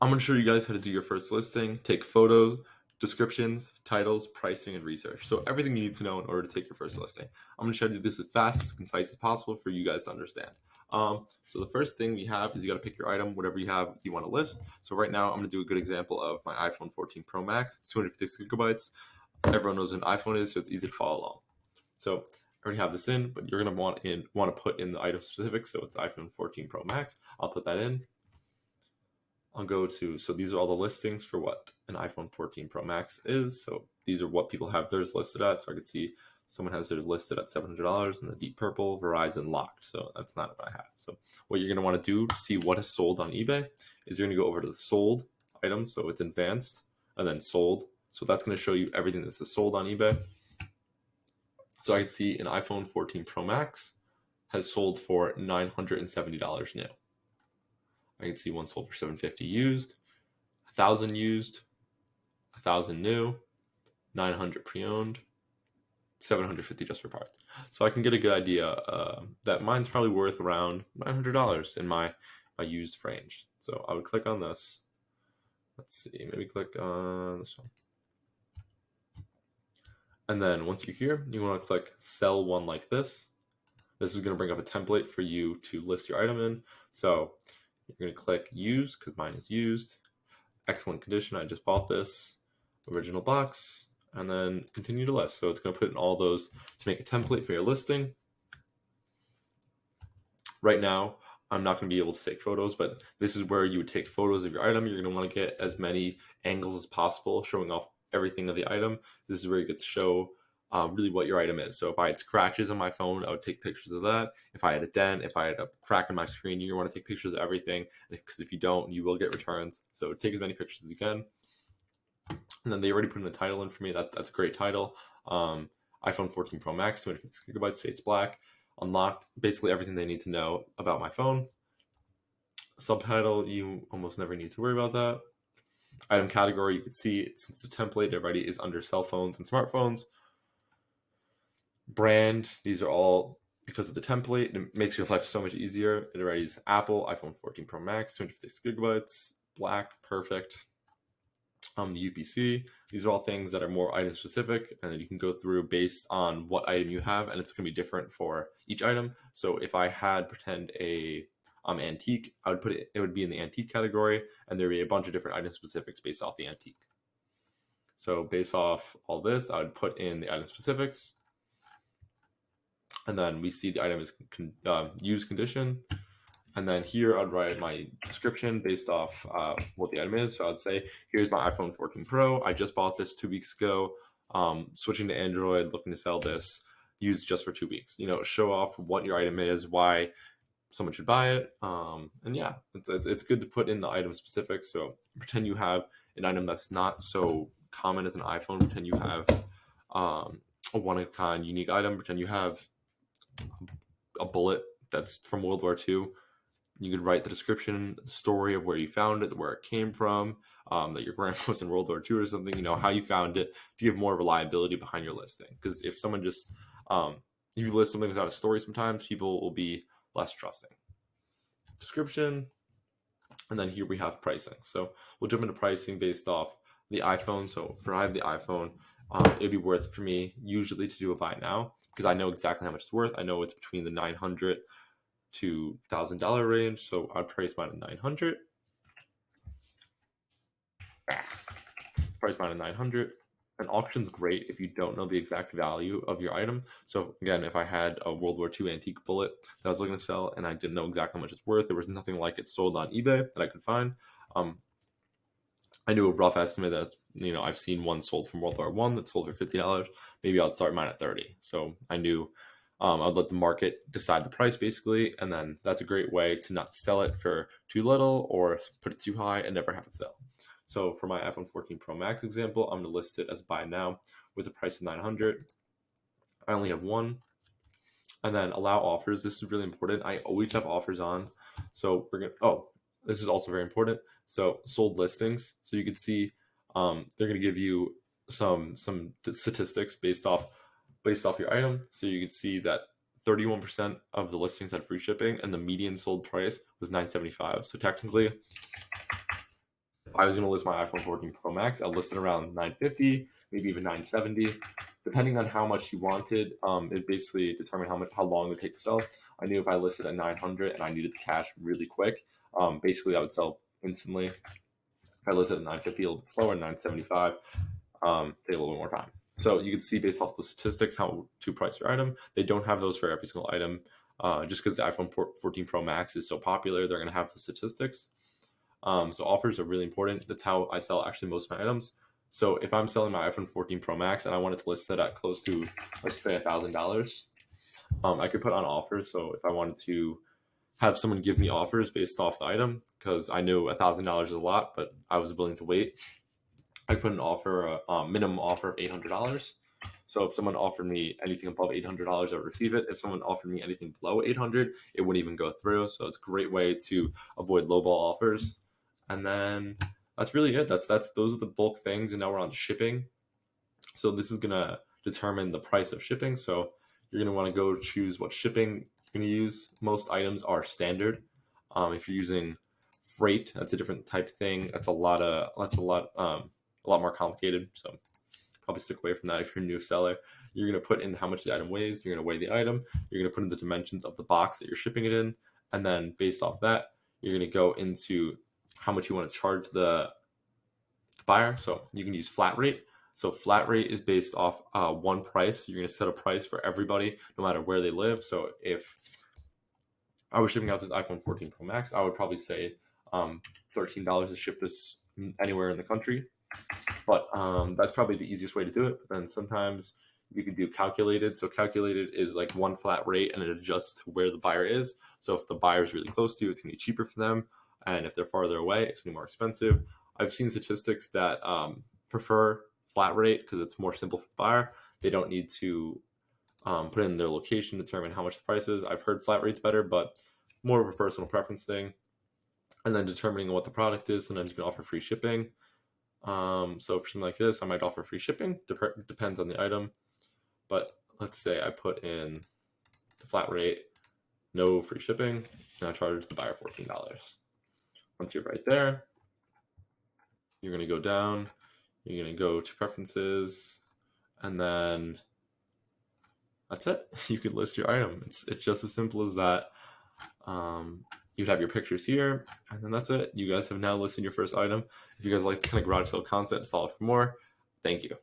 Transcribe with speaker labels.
Speaker 1: I'm going to show you guys how to do your first listing, take photos, descriptions, titles, pricing, and research. So everything you need to know in order to take your first listing. I'm going to try to do this as fast, as concise as possible for you guys to understand. So the first thing we have is you got to pick your item, whatever you have you want to list. So right now I'm going to do a good example of my iPhone 14 Pro Max. It's 256 gigabytes. Everyone knows what an iPhone is, so it's easy to follow along. So I already have this in, but you're going to want to put in the item specific. So it's iPhone 14 Pro Max. I'll put that in. I'll go to, so these are all the listings for what an iPhone 14 Pro Max is. So these are what people have theirs listed at. So I can see someone has theirs listed at $700 in the deep purple, Verizon locked. So that's not what I have. So what you're going to want to do to see what is sold on eBay is you're going to go over to the sold item. So it's advanced and then sold. So that's going to show you everything that's sold on eBay. So I can see an iPhone 14 Pro Max has sold for $970 new. I can see one sold for $750 used, $1,000 used, $1,000 new, $900 pre-owned, $750 just for parts. So I can get a good idea that mine's probably worth around $900 in my used range. So I would click on this. Let's see, maybe click on this one. And then once you're here, you want to click sell one like this. This is going to bring up a template for you to list your item in. So you're going to click use because mine is used. Excellent condition. I just bought this. Original box. And then continue to list. So it's going to put in all those to make a template for your listing. Right now, I'm not going to be able to take photos, but this is where you would take photos of your item. You're going to want to get as many angles as possible, showing off everything of the item. This is where you get to show really what your item is. So if I had scratches on my phone, I would take pictures of that. If I had a dent, if I had a crack in my screen, you want to take pictures of everything, because if you don't, you will get returns. So take as many pictures as you can. And then they already put in the title in for me. That's a great title. iPhone 14 Pro Max, 256 gigabytes, face black, unlocked. Basically everything they need to know about my phone. Subtitle, you almost never need to worry about that. Item category, you can see since the template already is under cell phones and smartphones. Brand, these are all because of the template. It makes your life so much easier. It already is Apple, iPhone 14 Pro Max, 256 gigabytes, black, perfect. The UPC, these are all things that are more item specific, and then you can go through based on what item you have, and it's going to be different for each item. So if I had pretend a antique, I would put it would be in the antique category, and there'd be a bunch of different item specifics based off the antique. So based off all this, I would put in the item specifics, and then we see the item is used condition. And then here I'd write my description based off what the item is. So I'd say, here's my iPhone 14 Pro. I just bought this 2 weeks ago. Switching to Android, looking to sell this, used just for 2 weeks. Show off what your item is, why someone should buy it. And yeah, it's good to put in the item specifics. So pretend you have an item that's not so common as an iPhone. Pretend you have a one-of-a-kind unique item. Pretend you have a bullet that's from World War II. You could write the description, the story of where you found it, where it came from, that your grandpa was in World War II or something, how you found it, to give more reliability behind your listing. Because if someone just, if you list something without a story, sometimes people will be less trusting. Description, and then here we have pricing. So we'll jump into pricing based off the iPhone. So if I have the iPhone, it'd be worth for me usually to do a buy now, because I know exactly how much it's worth. I know it's between the $900 to $1,000 range, so I'd price mine at 900. Price mine at 900. An auction's great if you don't know the exact value of your item. So again, if I had a World War II antique bullet that I was looking to sell and I didn't know exactly how much it's worth, there was nothing like it sold on eBay that I could find. I knew a rough estimate that I've seen one sold from World War I that sold for $50. Maybe I'd start mine at 30. So I knew I'd let the market decide the price basically, and then that's a great way to not sell it for too little or put it too high and never have it sell. So for my iPhone 14 Pro Max example, I'm going to list it as buy now with a price of 900. I only have one. And then allow offers. This is really important. I always have offers on. So we're going to, this is also very important. So sold listings. So you can see they're going to give you some statistics based off your item. So you can see that 31% of the listings had free shipping, and the median sold price was $975. So technically, I was going to list my iPhone 14 Pro Max, I'll list it around 950, maybe even 970, depending on how much you wanted. It basically determined how long it would take to sell. I knew if I listed at 900 and I needed the cash really quick, basically I would sell instantly. If I listed at 950, a little bit slower, 975, take a little bit more time. So you can see based off the statistics how to price your item. They don't have those for every single item. Just because the iPhone 14 Pro Max is so popular, they're going to have the statistics. So offers are really important. That's how I sell actually most of my items. So if I'm selling my iPhone 14 Pro Max and I wanted to list it at close to, let's say, $1,000, I could put on offers. So if I wanted to have someone give me offers based off the item, because I knew $1,000 is a lot, but I was willing to wait, I put an offer, a minimum offer of $800. So if someone offered me anything above $800, I would receive it. If someone offered me anything below 800, it wouldn't even go through. So it's a great way to avoid lowball offers. And then that's really it. That's those are the bulk things. And now we're on shipping. So this is gonna determine the price of shipping. So you're gonna want to go choose what shipping you're gonna use. Most items are standard. If you're using freight, that's a different type thing. That's a lot more complicated. So probably stick away from that if you're a new seller. You're going to put in how much the item weighs. You're going to weigh the item. You're going to put in the dimensions of the box that you're shipping it in. And then based off that, you're going to go into how much you want to charge the buyer. So you can use flat rate. So flat rate is based off one price. You're going to set a price for everybody, no matter where they live. So if I was shipping out this iPhone 14 Pro Max, I would probably say $13 to ship this anywhere in the country. But that's probably the easiest way to do it. But then sometimes you could do calculated. So calculated is like one flat rate and it adjusts to where the buyer is. So if the buyer is really close to you, it's going to be cheaper for them. And if they're farther away, it's going to be more expensive. I've seen statistics that prefer flat rate because it's more simple for the buyer. They don't need to put in their location, determine how much the price is. I've heard flat rate's better, but more of a personal preference thing. And then determining what the product is, sometimes you can offer free shipping. So for something like this, I might offer free shipping. Depends on the item. But let's say I put in the flat rate, no free shipping, and I charge the buyer $14. Once you're right there, you're going to go down. You're going to go to preferences, and then that's it. You can list your item. It's just as simple as that. You'd have your pictures here, and then that's it. You guys have now listed your first item. If you guys like this kind of garage sale content, follow for more. Thank you.